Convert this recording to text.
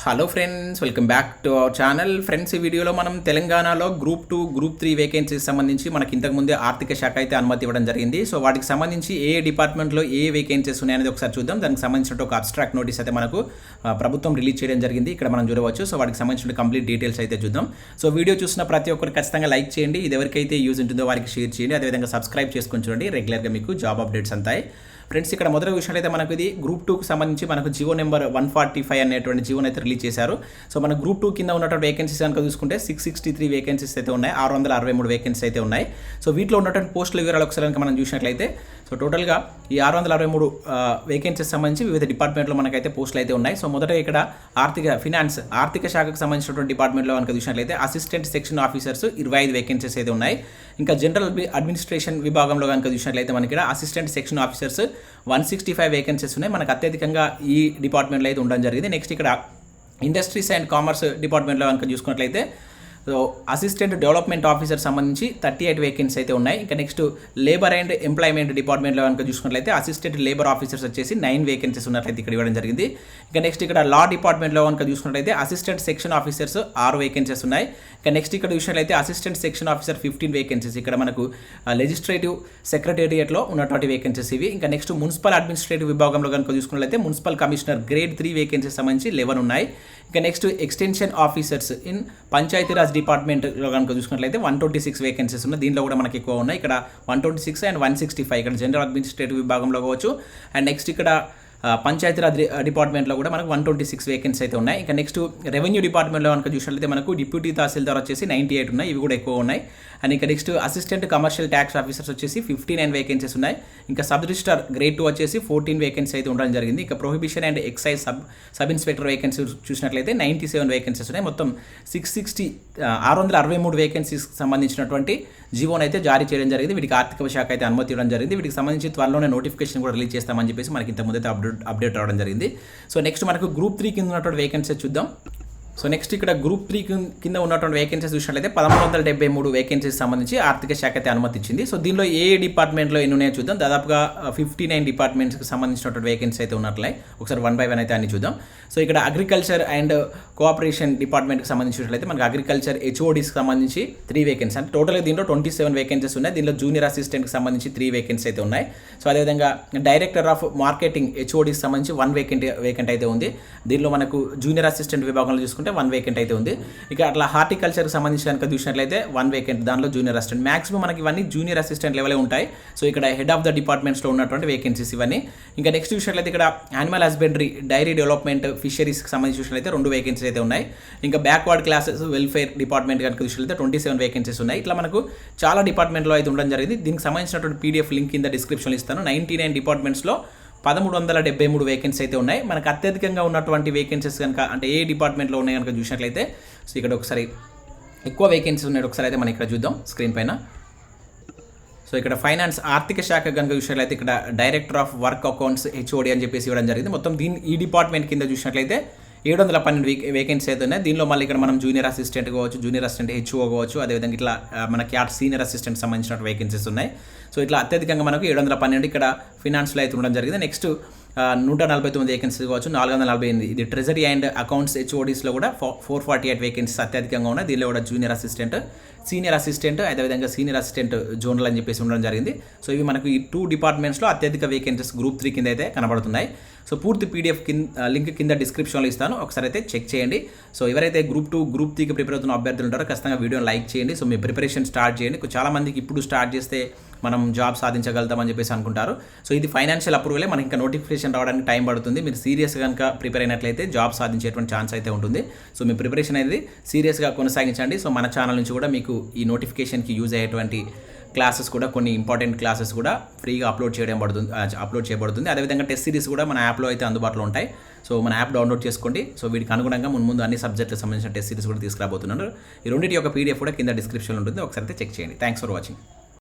Hello friends, welcome back to our channel. Friends, ఈ వీడియోలో మనం తెలంగాణలో గ్రూప్ 2, గ్రూప్ 3 వేకెన్సీస్ సంబంధించి మనకి ఇంతకుముందే ఆర్థిక శాఖ అయితే అనుమతి ఇవ్వడం జరిగింది. సో వాటికి సంబంధించి ఏ డిపార్ట్మెంట్లో ఏ వేకెన్సీస్ ఉన్నాయనేది ఒకసారి చూద్దాం. దానికి సంబంధించిన ఒక అబ్స్ట్రాక్ట్ నోటీస్ అయితే మనకు ప్రభుత్వం రిలీజ్ చేయడం జరిగింది. ఇక్కడ మనం చూడవచ్చు. సో వాటికి సంబంధించిన కంప్లీట్ డీటెయిల్స్ అయితే చూద్దాం. సో వీడియో చూసిన ప్రతి ఒక్కరు ఖచ్చితంగా లైక్ చేయండి. ఇది ఎవరికైతే యూజ్ ఉంటుందో వారికి షేర్ చేయండి. అదేవిధంగా సబ్స్క్రైబ్ చేసుకొని చూడండి. రెగ్యులర్గా మీకు జాబ్ అప్డేట్స్ అంతాయి. ఫ్రెండ్స్, ఇక్కడ మొదటి విషయాలైతే మనకు ఇది గ్రూప్ 2కి సంబంధించి మనకు జియో నెంబర్ 145 అనేటువంటి జియోని అయితే రిలీజ్ చేశారు. సో మన గ్రూప్ 2 కింద ఉన్నటువంటి వేకెన్సీస్ కనుక చూసుకుంటే 663 వేకెన్సీస్ అయితే ఉన్నాయి, 663 వేకెన్సీస్ అయితే ఉన్నాయి. సో వీటిలో ఉన్నటువంటి పోస్టుల వివరాలు ఒకసారి కనుక మనం చూసినట్లయితే సో టోటల్గా ఈ 663 వేకెన్సీస్ సంబంధించి వివిధ డిపార్ట్మెంట్లో మనకైతే పోస్టులు అయితే ఉన్నాయి. సో మొదట ఇక్కడ ఆర్థిక శాఖకు సంబంధించినటువంటి డిపార్ట్మెంట్లో కనుక చూసినట్లయితే అసిస్టెంట్ సెక్షన్ ఆఫీసర్స్ 25 వేకెన్సీస్ అయితే ఉన్నాయి. ఇంకా జనరల్ అడ్మినిస్ట్రేషన్ విభాగంలో కనుక చూసినట్లయితే మనకి ఇక్కడ అసిస్టెంట్ సెక్షన్ ఆఫీసర్స్ 165 వేకెన్సీస్ ఉన్నాయి. మనకు అత్యధికంగా ఈ డిపార్ట్మెంట్లో అయితే ఉండడం జరిగింది. నెక్స్ట్ ఇక్కడ ఇండస్ట్రీస్ అండ్ కామర్స్ డిపార్ట్మెంట్లో కనుక చూసుకున్నట్లయితే సో అసిస్టెంట్ డెవలప్మెంట్ ఆఫీసర్ సంబంధించి 38 వేకెన్సీ అయితే ఉన్నాయి. ఇంకా నెక్స్ట్ లేబర్ అండ్ ఎంప్లాయ్మెంట్ డిపార్ట్మెంట్లో కనుక చూసుకున్నట్లయితే అసిస్టెంట్ లేబర్ ఆఫీసర్స్ వచ్చేసి 9 వేకెన్సీస్ ఉన్నట్లయితే ఇక్కడ ఇవ్వడం జరిగింది. ఇంకా నెక్స్ట్ ఇక్కడ లా డిపార్ట్మెంట్లో కనుక చూసుకున్నట్లయితే అసిస్టెంట్ సెక్షన్ ఆఫీసర్స్ 6 వేకెన్సీస్ ఉన్నాయి. ఇంకా నెక్స్ట్ ఇక్కడ చూసినట్లయితే అసిస్టెంట్ సెక్షన్ ఆఫీసర్ 15 వేకెన్సీస్. ఇక్కడ మనకు లెజిస్లేటివ్ సెక్రటేరియట్లో ఉన్నటువంటి వేకెన్సీస్ ఇవి. ఇంకా నెక్స్ట్ మున్సిపల్ అడ్మినిస్ట్రేటివ్ విభాగంలో కనుక చూసుకున్నట్లయితే మున్సిపల్ కమిషనర్ గ్రేడ్ 3 వేకెన్సీస్ సంబంధించి 11 ఉన్నాయి. ఇంకా next extension officers in Panchayati Raj డిపార్ట్మెంట్లో కనుక చూసుకున్నట్లయితే 126 వేకెన్సీస్ ఉన్నాయి. దీంట్లో కూడా మనకి ఎక్కువ ఉన్నాయి. ఇక్కడ 126 అండ్ 165 ఇక్కడ జనరల్ అడ్మినిస్ట్రేటివ్ విభాగంలో కావచ్చు. అండ్ నెక్స్ట్ ఇక్కడ పంచాయతీరాజ్ డిపార్ట్మెంట్లో కూడా మనకు 126 వేకెన్సీ అయితే ఉన్నాయి. ఇంకా నెక్స్ట్ రెవెన్యూ డిపార్ట్మెంట్లో కనుక చూసినట్లయితే మనకు డిప్యూటీ తహసీల్దార్ వచ్చేసి 98 ఉన్నాయి. ఇవి కూడా ఎక్కువ ఉన్నాయి. అండ్ ఇంకా next assistant commercial tax officers వచ్చేసి 59 వేకెన్సీస్ ఉన్నాయి. ఇంకా సబ్ రిజిస్టర్ గ్రేడ్ 2 వచ్చేసి 14 వేకెన్సీ అయితే ఉండడం జరిగింది. ఇంకా prohibition and excise sub inspector vacancy చూసినట్లయితే 97 వేకెన్సీస్ ఉన్నాయి. మొత్తం 663 వేకెన్సీస్ సంబంధించినటువంటి జీవోని అయితే జారీ చేయడం జరిగింది. వీటికి ఆర్థిక శాఖ అయితే అనుమతి ఇవ్వడం జరిగింది. వీటికి సంబంధించి త్వరలోనే నోటిఫికేషన్ కూడా రిలీజ్ చేస్తామని చెప్పేసి మనకి ఇంత ముందైతే అప్డేట్ రావడం జరిగింది. సో నెక్స్ట్ మనకు గ్రూప్ 3 కింద ఉన్నటువంటి వేకెన్సీ చూద్దాం. సో నెక్స్ట్ ఇక్కడ గ్రూప్ 3 కింద ఉన్నటువంటి వేకెన్సీస్ చూసినట్లయితే 1373 వేకెన్సీస్ సంబంధించి ఆర్థిక శాఖ అయితే అనుమతి ఇచ్చింది. సో దీనిలో ఏ డిపార్ట్మెంట్లో ఎన్ని ఉన్నాయో చూద్దాం. దాదాపుగా 59 డిపార్ట్మెంట్స్కి సంబంధించినటువంటి వేకెన్సీ అయితే ఉన్నట్లయి ఒకసారి 1 by 1 అయితే అన్ని చూద్దాం. సో ఇక్కడ అగ్రికల్చర్ అండ్ కోఆపరేషన్ డిపార్ట్మెంట్కి సంబంధించినట్లయితే మనకి అగ్రికల్చర్ హెచ్ఓడికి సంబంధించి 3 వేకెన్సీ, అంటే టోటల్గా దీంట్లో 27 వేకెన్సీస్ ఉన్నాయి. దీనిలో జూనియర్ అసిస్టెంట్కి సంబంధించి 3 వేకెన్సీ అయితే ఉన్నాయి. సో అదేవిధంగా డైరెక్టర్ ఆఫ్ మార్కెటింగ్ హెచ్ఓడికి సంబంధించి 1 వేకెంట్ అయితే ఉంది. దీనిలో మనకు జూనియర్ అసిస్టెంట్ విభాగంలో చూసుకుంటే 1 వేకెంట్ అయితే ఉంది. ఇక అట్లా హార్టికల్చర్కి సంబంధించి కనుక చూసినట్లయితే 1 వేకెంట్, దానిలో జూనియర్ అసిస్టెంట్. మాక్సిమం మనకి ఇవన్నీ జూనియర్ అసిస్టెంట్ లెవెలే ఉంటాయి. సో ఇక్కడ హెడ్ ఆఫ్ ద డిపార్ట్మెంట్స్లో ఉన్నటువంటి వేకెన్సీస్ ఇవన్నీ. ఇంకా నెక్స్ట్ చూసినట్లయితే ఇక్కడ యానిమల్ హస్బెండరీ, డైరీ డెవలప్మెంట్, ఫిషరీస్కి సంబంధించి చూసినట్లయితే 2 వేకెన్సీస్ అయితే ఉన్నాయి. ఇంకా బ్యాక్వర్డ్ క్లాసెస్ వెల్ఫేర్ డిపార్ట్మెంట్ కనుక చూసినట్లయితే 27 వేకెన్సీస్ ఉన్నాయి. ఇట్లా మనకు చాలా డిపార్ట్మెంట్లో అయితే ఉండడం జరిగింది. దీనికి సంబంధించినటువంటి పీడిఎఫ్ లింక్ కింద డిస్క్రిప్షన్లో ఇస్తాను. 99 డిపార్ట్మెంట్స్లో 1373 వేకెన్సీ అయితే ఉన్నాయి. మనకు అత్యధికంగా ఉన్నటువంటి వేకెన్సీస్ కనుక అంటే ఏ డిపార్ట్మెంట్లో ఉన్నాయి కనుక చూసినట్లయితే సో ఇక్కడ ఒకసారి ఎక్కువ వేకెన్సీ ఉన్నాయి. ఒకసారి అయితే మనం ఇక్కడ చూద్దాం స్క్రీన్ పైన. సో ఇక్కడ ఫైనాన్స్ ఆర్థిక శాఖ కనుక చూసినట్లయితే ఇక్కడ director of work accounts HOD అని చెప్పేసి ఇవ్వడం జరిగింది. మొత్తం ఈ డిపార్ట్మెంట్ కింద చూసినట్లయితే 712 వేకెన్సీ అయితే ఉన్నాయి. దీనిలో మళ్ళీ ఇక్కడ మనం జూనియర్ అసిస్టెంట్ కావచ్చు, జూనియర్ అసిస్టెంట్ హెచ్ఓ కావచ్చు, అదేవిధంగా ఇట్లా మనకి సీనియర్ అసిస్టెంట్ సంబంధించిన వేకెన్సీస్ ఉన్నాయి. సో ఇట్లా అత్యధికంగా మనకు 712 ఇక్కడ ఫినాన్స్లో అయితే ఉండడం జరిగింది. నెక్స్ట్ 149 వేకెన్సీ కావచ్చు, 448 ఇది ట్రెజరీ అండ్ అకౌంట్స్ హెచ్ఓడీస్లో కూడా 448 వేకెన్సీస్ అత్యధికంగా ఉన్నాయి. దీనిలో కూడా జూనియర్ అసిస్టెంట్, సీనియర్ అసిస్టెంట్, అదేవిధంగా సీనియర్ అసిస్టెంట్ జోనల్ అని చెప్పేసి ఉండడం జరిగింది. సో ఇవి మనకు ఈ 2 డిపార్ట్మెంట్స్లో అత్యధిక వేకెన్సీస్ గ్రూప్ 3 కింద అయితే కనబడుతున్నాయి. సో పూర్తి పీడిఎఫ్ లింక్ కింద డిస్క్రిప్షన్లో ఇస్తాను, ఒకసారి అయితే చెక్ చేయండి. సో ఎవరైతే గ్రూప్ 2, గ్రూప్ 3కి ప్రిపేర్ అవుతున్న అభ్యర్థులు ఉంటారో ఖచ్చితంగా వీడియోని లైక్ చేయండి. సో మీ ప్రిపరేషన్ స్టార్ట్ చేయండి. చాలామందికి ఇప్పుడు స్టార్ట్ చేస్తే మనం జాబ్ సాధించగలుగుతామని చెప్పేసి అనుకుంటారు. సో ఇది ఫైనాన్షియల్ అప్రూవలే, మనకి ఇంకా నోటిఫికేషన్ రావడానికి టైం పడుతుంది. మీరు సీరియస్గా కనుక ప్రిపేర్ అయినట్లయితే జాబ్ సాధించేటువంటి ఛాన్స్ అయితే ఉంటుంది. సో మీ ప్రిపరేషన్ అనేది సీరియస్గా కొనసాగించండి. సో మన ఛానల్ నుంచి కూడా మీకు ఈ నోటిఫికేషన్కి యూజ్ అయ్యేటువంటి క్లాసెస్ కూడా, కొన్ని ఇంపార్టెంట్ క్లాసెస్ కూడా ఫ్రీగా అప్లోడ్ చేయబడుతుంది. అదేవిధంగా టెస్ట్ సిరీస్ కూడా మన యాప్లో అయితే అందుబాటులో ఉంటాయి. సో మన యాప్ డౌన్లోడ్ చేసుకోండి. సో వీటికి అనుగుణంగా ముందు అన్ని సబ్జెక్టులకు సంబంధించిన టెస్ట్ సిరీస్ కూడా తీసుకురాబోతున్నాను. ఈ రెండింటి యొక్క పీడిఎఫ్ కూడా కింద డిస్క్రిప్షన్లో ఉంటుంది, ఒకసారి అయితే చెక్ చేయండి. Thanks for watching.